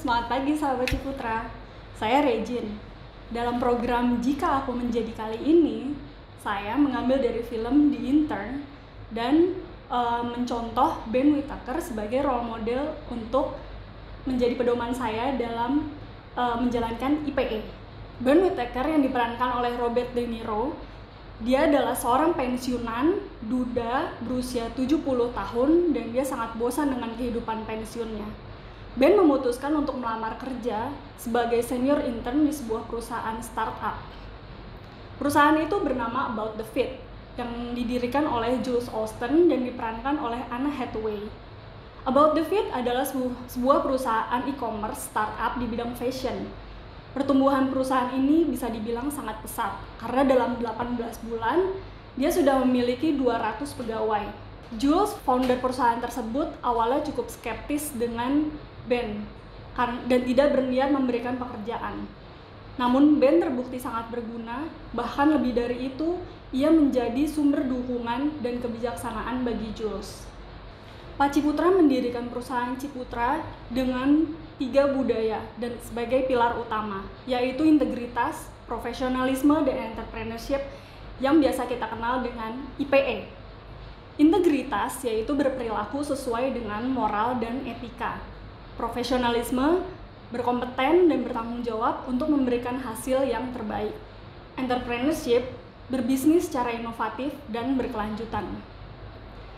Selamat pagi sahabat Ciputra, saya Regine. Dalam program Jika Aku Menjadi kali ini, saya mengambil dari film The Intern dan mencontoh Ben Whittaker sebagai role model untuk menjadi pedoman saya dalam menjalankan IPA. Ben Whittaker yang diperankan oleh Robert De Niro, dia adalah seorang pensiunan duda berusia 70 tahun dan dia sangat bosan dengan kehidupan pensiunnya. Ben memutuskan untuk melamar kerja sebagai senior intern di sebuah perusahaan startup. Perusahaan itu bernama About the Fit yang didirikan oleh Jules Austin dan diperankan oleh Anne Hathaway. About the Fit adalah sebuah perusahaan e-commerce startup di bidang fashion. Pertumbuhan perusahaan ini bisa dibilang sangat pesat karena dalam 18 bulan dia sudah memiliki 200 pegawai. Jules, founder perusahaan tersebut, awalnya cukup skeptis dengan Ben dan tidak berniat memberikan pekerjaan. Namun Ben terbukti sangat berguna, bahkan lebih dari itu, ia menjadi sumber dukungan dan kebijaksanaan bagi Jules. Pak Ciputra mendirikan perusahaan Ciputra dengan 3 budaya dan sebagai pilar utama, yaitu integritas, profesionalisme, dan entrepreneurship yang biasa kita kenal dengan IPA. Integritas yaitu berperilaku sesuai dengan moral dan etika. Profesionalisme, berkompeten dan bertanggung jawab untuk memberikan hasil yang terbaik. Entrepreneurship, berbisnis secara inovatif dan berkelanjutan.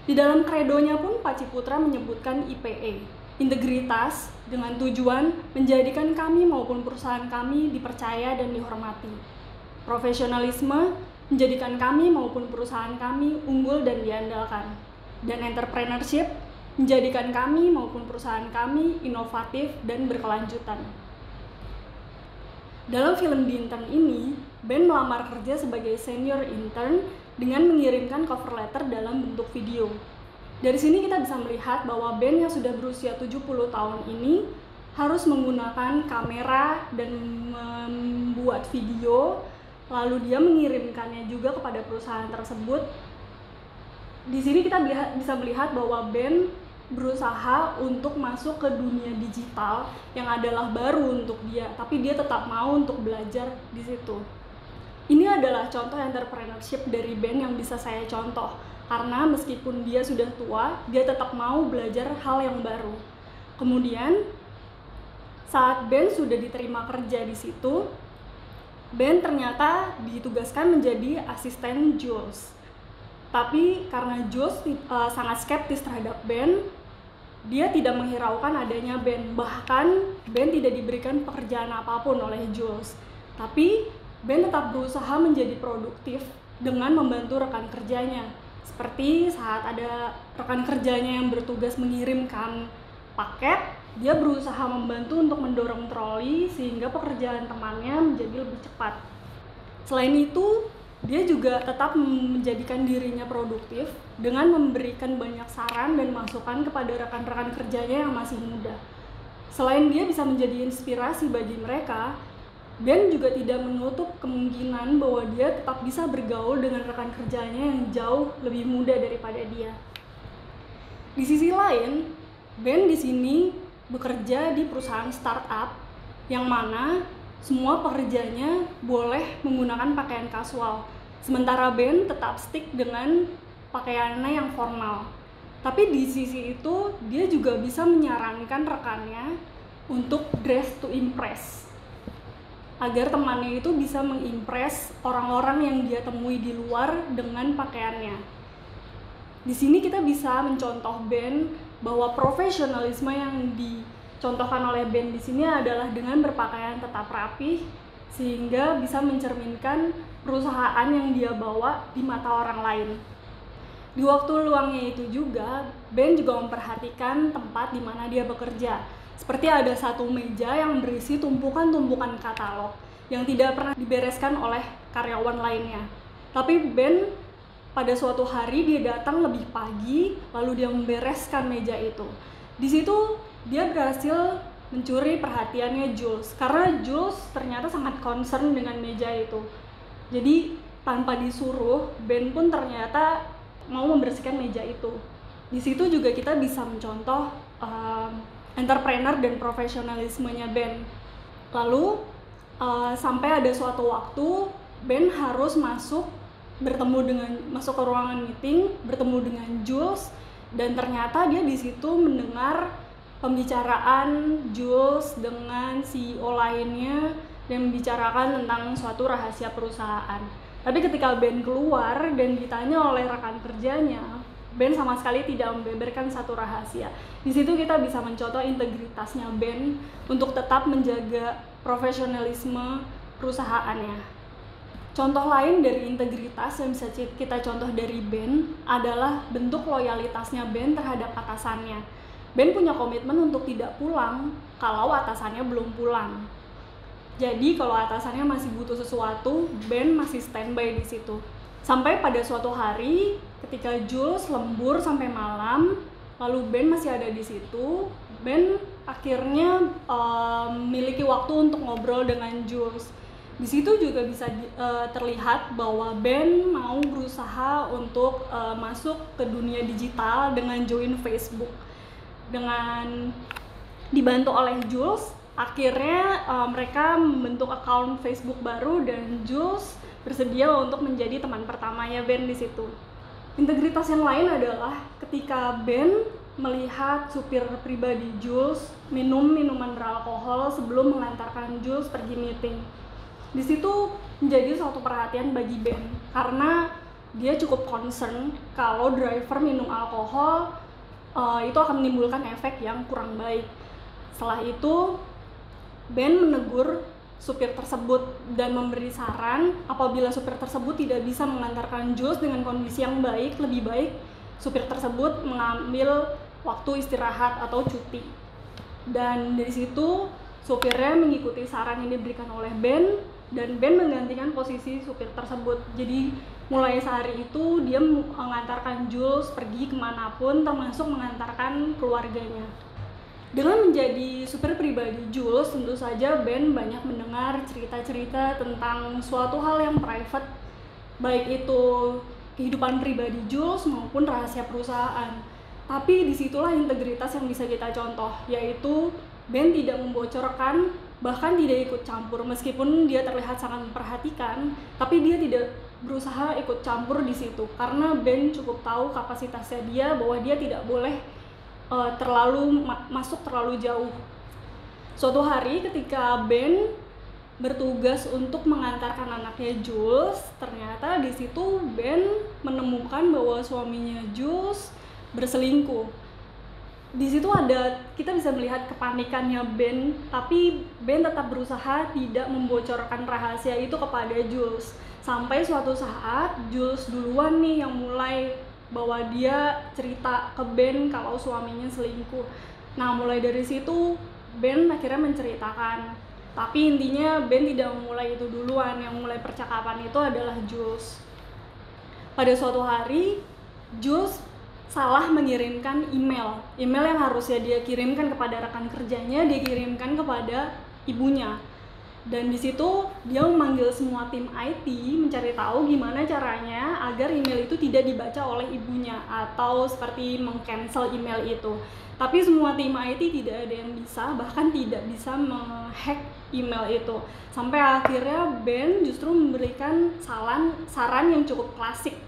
Di dalam kredonya pun Pak Ciputra menyebutkan IPA, integritas dengan tujuan menjadikan kami maupun perusahaan kami dipercaya dan dihormati. Profesionalisme menjadikan kami maupun perusahaan kami unggul dan diandalkan. Dan entrepreneurship menjadikan kami maupun perusahaan kami inovatif dan berkelanjutan. Dalam film The Intern ini, Ben melamar kerja sebagai senior intern dengan mengirimkan cover letter dalam bentuk video. Dari sini kita bisa melihat bahwa Ben yang sudah berusia 70 tahun ini harus menggunakan kamera dan membuat video, lalu dia mengirimkannya juga kepada perusahaan tersebut. Di sini kita bisa melihat bahwa Ben berusaha untuk masuk ke dunia digital yang adalah baru untuk dia, tapi dia tetap mau untuk belajar di situ. Ini adalah contoh entrepreneurship dari Ben yang bisa saya contoh, karena meskipun dia sudah tua, dia tetap mau belajar hal yang baru. Kemudian, saat Ben sudah diterima kerja di situ, Ben ternyata ditugaskan menjadi asisten Jules. Tapi karena Jules sangat skeptis terhadap Ben, dia tidak menghiraukan adanya Ben. Bahkan Ben tidak diberikan pekerjaan apapun oleh Jules. Tapi Ben tetap berusaha menjadi produktif dengan membantu rekan kerjanya. Seperti saat ada rekan kerjanya yang bertugas mengirimkan paket, dia berusaha membantu untuk mendorong troli sehingga pekerjaan temannya menjadi lebih cepat. Selain itu, dia juga tetap menjadikan dirinya produktif dengan memberikan banyak saran dan masukan kepada rekan-rekan kerjanya yang masih muda. Selain dia bisa menjadi inspirasi bagi mereka, Ben juga tidak menutup kemungkinan bahwa dia tetap bisa bergaul dengan rekan kerjanya yang jauh lebih muda daripada dia. Di sisi lain, Ben di sini bekerja di perusahaan startup yang mana semua pekerjanya boleh menggunakan pakaian kasual, sementara Ben tetap stick dengan pakaiannya yang formal. Tapi di sisi itu, dia juga bisa menyarankan rekannya untuk dress to impress, agar temannya itu bisa mengimpress orang-orang yang dia temui di luar dengan pakaiannya. Di sini kita bisa mencontoh Ben bahwa profesionalisme yang dicontohkan oleh Ben di sini adalah dengan berpakaian tetap rapih sehingga bisa mencerminkan perusahaan yang dia bawa di mata orang lain. Di waktu luangnya itu juga, Ben juga memperhatikan tempat di mana dia bekerja. Seperti ada satu meja yang berisi tumpukan-tumpukan katalog yang tidak pernah dibereskan oleh karyawan lainnya. Tapi Ben pada suatu hari dia datang lebih pagi, lalu dia membereskan meja itu. Di situ dia berhasil mencuri perhatiannya Jules, karena Jules ternyata sangat concern dengan meja itu. Jadi tanpa disuruh, Ben pun ternyata mau membersihkan meja itu. Di situ juga kita bisa mencontoh entrepreneur dan profesionalismenya Ben. Lalu sampai ada suatu waktu Ben harus masuk ke ruangan meeting, bertemu dengan Jules, dan ternyata dia di situ mendengar pembicaraan Jules dengan CEO lainnya dan membicarakan tentang suatu rahasia perusahaan. Tapi ketika Ben keluar dan ditanya oleh rekan kerjanya, Ben sama sekali tidak membeberkan satu rahasia. Di situ kita bisa mencontoh integritasnya Ben untuk tetap menjaga profesionalisme perusahaannya. Contoh lain dari integritas yang bisa kita contoh dari Ben adalah bentuk loyalitasnya Ben terhadap atasannya. Ben punya komitmen untuk tidak pulang kalau atasannya belum pulang. Jadi kalau atasannya masih butuh sesuatu, Ben masih standby di situ. Sampai pada suatu hari ketika Jules lembur sampai malam, lalu Ben masih ada di situ, Ben akhirnya memiliki waktu untuk ngobrol dengan Jules. Di situ juga bisa terlihat bahwa Ben mau berusaha untuk masuk ke dunia digital dengan join Facebook. Dengan dibantu oleh Jules, akhirnya mereka membentuk akun Facebook baru dan Jules bersedia untuk menjadi teman pertamanya Ben di situ. Integritas yang lain adalah ketika Ben melihat supir pribadi Jules minum minuman beralkohol sebelum mengantarkan Jules pergi meeting. Di situ menjadi suatu perhatian bagi Ben karena dia cukup concern kalau driver minum alkohol itu akan menimbulkan efek yang kurang baik. Setelah itu Ben menegur supir tersebut dan memberi saran apabila supir tersebut tidak bisa mengantarkan Jules dengan kondisi yang baik, lebih baik supir tersebut mengambil waktu istirahat atau cuti. Dan dari situ supirnya mengikuti saran yang diberikan oleh Ben dan Ben menggantikan posisi supir tersebut. Jadi mulai sehari itu dia mengantarkan Jules pergi kemanapun, termasuk mengantarkan keluarganya. Dengan menjadi supir pribadi Jules, tentu saja Ben banyak mendengar cerita-cerita tentang suatu hal yang private, baik itu kehidupan pribadi Jules maupun rahasia perusahaan. Tapi disitulah integritas yang bisa kita contoh, yaitu Ben tidak membocorkan, bahkan tidak ikut campur. Meskipun dia terlihat sangat memperhatikan, tapi dia tidak berusaha ikut campur di situ karena Ben cukup tahu kapasitasnya dia bahwa dia tidak boleh masuk terlalu jauh. Suatu hari ketika Ben bertugas untuk mengantarkan anaknya Jules, ternyata di situ Ben menemukan bahwa suaminya Jules berselingkuh. Di situ kita bisa melihat kepanikannya Ben, tapi Ben tetap berusaha tidak membocorkan rahasia itu kepada Jules. Sampai suatu saat Jules duluan nih yang mulai bahwa dia cerita ke Ben kalau suaminya selingkuh. Nah, mulai dari situ Ben akhirnya menceritakan. Tapi intinya Ben tidak memulai itu duluan, yang mulai percakapan itu adalah Jules. Pada suatu hari Jules salah mengirimkan email yang harusnya dia kirimkan kepada rekan kerjanya, dia kirimkan kepada ibunya. Dan di situ dia memanggil semua tim IT mencari tahu gimana caranya agar email itu tidak dibaca oleh ibunya atau seperti meng-cancel email itu. Tapi semua tim IT tidak ada yang bisa, bahkan tidak bisa menghack email itu. Sampai akhirnya Ben justru memberikan saran yang cukup klasik,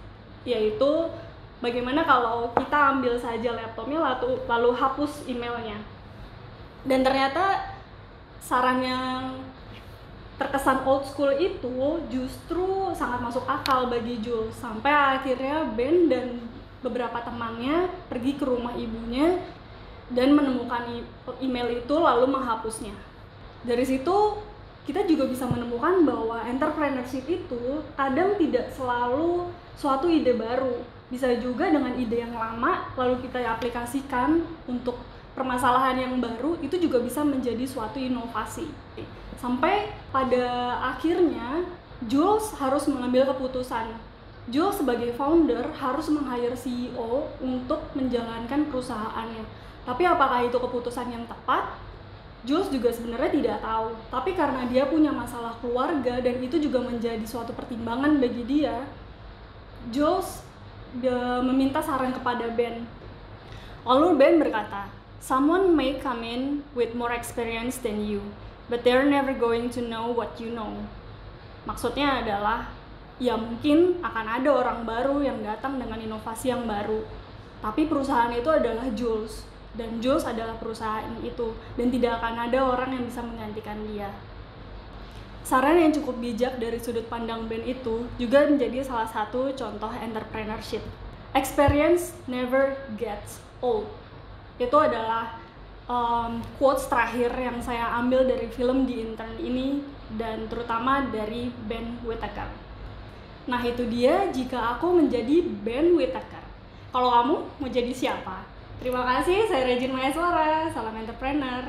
yaitu bagaimana kalau kita ambil saja laptopnya lalu hapus emailnya. Dan ternyata saran yang terkesan old school itu justru sangat masuk akal bagi Jules. Sampai akhirnya Ben dan beberapa temannya pergi ke rumah ibunya dan menemukan email itu lalu menghapusnya. Dari situ kita juga bisa menemukan bahwa entrepreneurship itu kadang tidak selalu suatu ide baru. Bisa juga dengan ide yang lama lalu kita aplikasikan untuk permasalahan yang baru, itu juga bisa menjadi suatu inovasi. Sampai pada akhirnya Jules harus mengambil keputusan. Jules sebagai founder harus meng-hire CEO untuk menjalankan perusahaannya. Tapi apakah itu keputusan yang tepat? Jules juga sebenarnya tidak tahu. Tapi karena dia punya masalah keluarga dan itu juga menjadi suatu pertimbangan bagi dia, Jules meminta saran kepada Ben. Lalu Ben berkata, Someone may come in with more experience than you, but they're never going to know what you know. Maksudnya adalah, ya mungkin akan ada orang baru yang datang dengan inovasi yang baru, tapi perusahaan itu adalah Jules, dan Jules adalah perusahaan itu, dan tidak akan ada orang yang bisa menggantikan dia. Saran yang cukup bijak dari sudut pandang Ben itu juga menjadi salah satu contoh entrepreneurship. Experience never gets old. Itu adalah quotes terakhir yang saya ambil dari film The Intern ini, dan terutama dari Ben Whitaker. Nah itu dia jika aku menjadi Ben Whitaker. Kalau kamu mau jadi siapa? Terima kasih, saya Regine Maeswara, salam entrepreneur.